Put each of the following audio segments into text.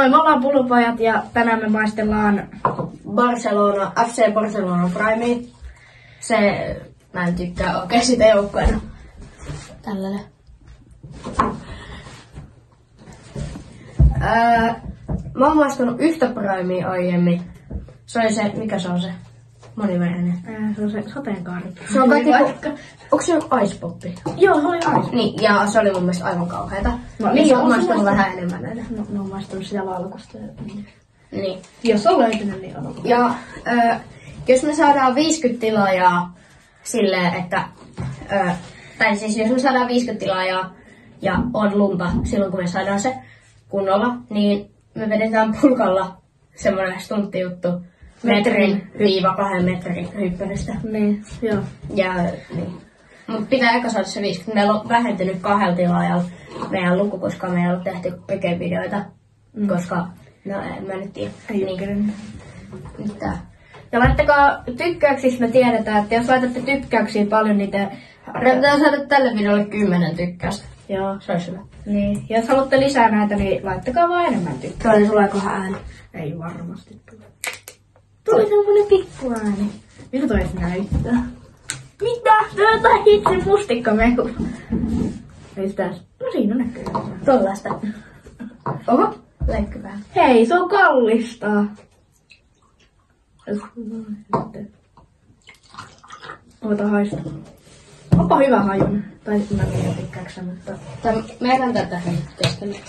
Moi, me ollaan Pullupojat ja tänään me maistellaan FC Barcelona Primea. Mä en tykkää oikein sitä joukkueena. Tällainen. Mä oon maistanut yhtä Primea aiemmin. Se oli se, mikä se on se? Monivärinen. Se on se sateenkaari. Se on kaikki, onko se Ice Poppi? Joo, se oli Ice. Niin, ja se oli mun mielestä aivan kauheeta. No, niin, niin, oon maistanut vähän enemmän näitä. No, mä oon maistanut sitä valkoista. Niin. Jos on löytynyt, niin on. Ja jos me saadaan 50 tilaajaa silleen, että tai siis jos me saadaan 50 tilaajaa ja on lunta silloin kun me saadaan se kunnolla, niin me vedetään pulkalla semmoinen stunttijuttu metrin viiva 2 metrin hyppelystä. Niin, joo. Ja niin. Mut pitää eka saada se 50. Meillä on vähentynyt 2 tilaajalla meidän luku, koska me ei ole tehty videoita. Koska, no en mä nyt tiedä. Niin. Mitä? Ja laittakaa tykkäyksiksi, me tiedetään, että jos laitatte tykkäyksiä paljon, niin te... Pitää saada tälle videolle 10 tykkäystä. Joo. Se olisi hyvä. Niin. Jos haluatte lisää näitä, niin laittakaa vaan enemmän tykkäyksiä. Toinen tuleekohan ääni? Ei varmasti tule. Tuli semmonen pikku ääni. Miltä toi näyttää? Mitä? Tää on itse mustikkamehu. Ei sitä... No siinä näkyy. Tollaista. Oho, leikky vähän. Hei, se on kallista. Ota haista. Onpa hyvä hajun. Tai mä en tykkääksä, mutta... Mä jätän tätä kestänyt.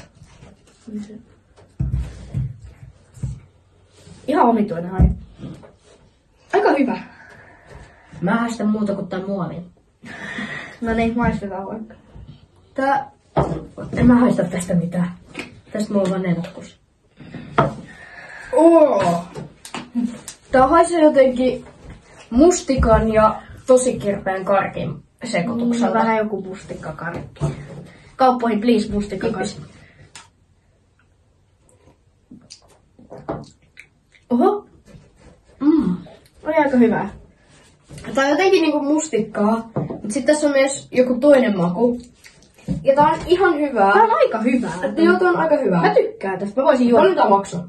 Ihan omituinen haju. Aika hyvä. Mä haistan muuta kuin tän muovin. No niin, maistetaan vaikka. En mä haista tästä mitään. Tästä mulla on vaan nenätkus. Tää haisee jotenkin mustikan ja tosi kirpeän karkin sekoitukselta. Vähän joku mustikkakarkki. Kauppoihin please mustikkakarkki. Oho. Oli aika hyvä. Tää on jotenkin niinku mustikkaa, mut sit tässä on myös joku toinen maku. Ja tää on ihan hyvää. Tää on aika hyvää. Joo, tää on aika hyvää. Mä tykkään tästä. Mä voisin juoda. Paljon tää maksaa?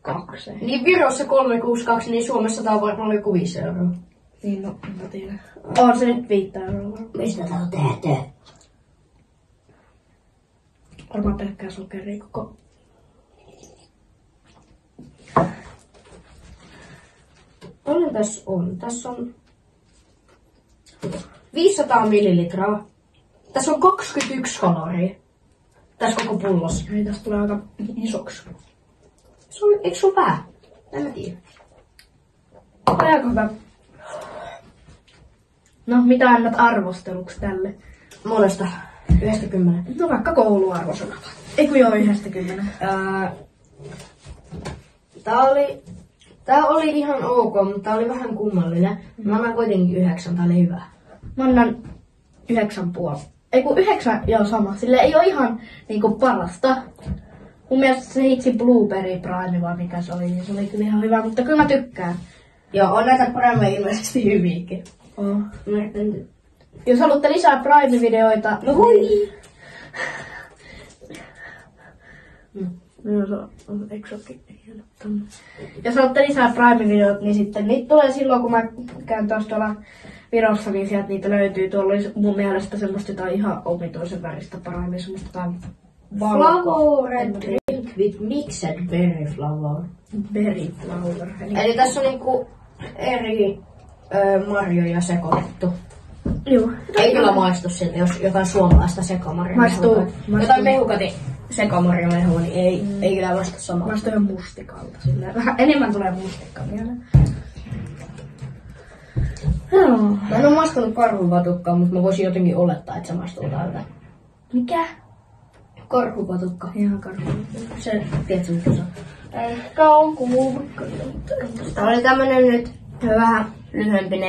3,62. Niin Virossa 3,62, niin Suomessa tää on varmaan joku 5 euroa. Niin, no, en mä tiedä. On se nyt 5 euroa. Mistä tää on tehty? Varmaan pelkkää sokeria koko. Paljon tässä on? Tässä on 500 millilitraa. Tässä on 21 kaloria. Tässä koko pullossa. Ei, tästä tulee aika isoksi. Eikö sun vähän? En mä tiedä. Aika hyvä. No, mitä annat arvosteluksi tälle? Monesta? 90. No vaikka kouluarvosana. Eikö joo 90? Tää oli ihan ok, mutta tää oli vähän kummallinen. Mä annan kuitenkin 9, tää oli hyvä. Mä annan 9,5. Ei kun 9, joo sama. Sille ei oo ihan niinku parasta. Mun mielestä se hitsi Blueberry Prime, vai mikä se oli, niin se oli kyllä ihan hyvä, mutta kyllä mä tykkään. Joo, on näitä Primeja ilmeisesti hyviäkin. Jos haluatte lisää Prime-videoita... No voi! No se on eksokin. Jos haluatte lisää Prime-videoita, niin sitten niitä tulee silloin, kun mä käyn taas tuolla Virossa, niin sieltä niitä löytyy. Tuolla oli mun mielestä semmoista jotain ihan omituisen väristä Prime, semmoista jotain Flavored drink with mixed berry flour. Berry flour. Eli tässä on niinku eri marjoja sekoitettu. Joo. Ei kyllä maistu siltä, jos jotain suomalaista sekamarjaa. Maistuu. Jotain mehukati sekamarjamehua, niin ei kyllä maistu samaa. Maistuu ihan mustikalta. Silleen. Vähän enemmän tulee mustikka mieleen. Mä en oo maistanut karhupatukkaa, mutta mä voisin jotenkin olettaa, että se maistuu tältä. Mikä? Karhupatukka. Ihan karhupatukka. Se, tiedätkö mitä se on? Ehkä on kuullut. Tää oli tämmönen nyt vähän lyhyempi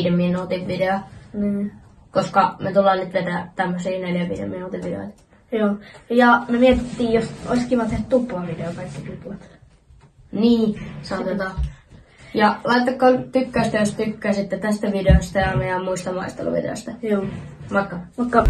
4-5 minuutin video. Niin. Koska me tullaan nyt vetää tämmösiä 4-5 minuutin videoita. Joo. Ja me mietittiin, jos olisi kiva tehdä tuplavideo kaikki tuplat. Niin, saatetaan. Ja laittakaa tykkäystä, jos tykkäsitte tästä videosta ja meidän muista maisteluvideosta. Joo. Moikka! Moikka!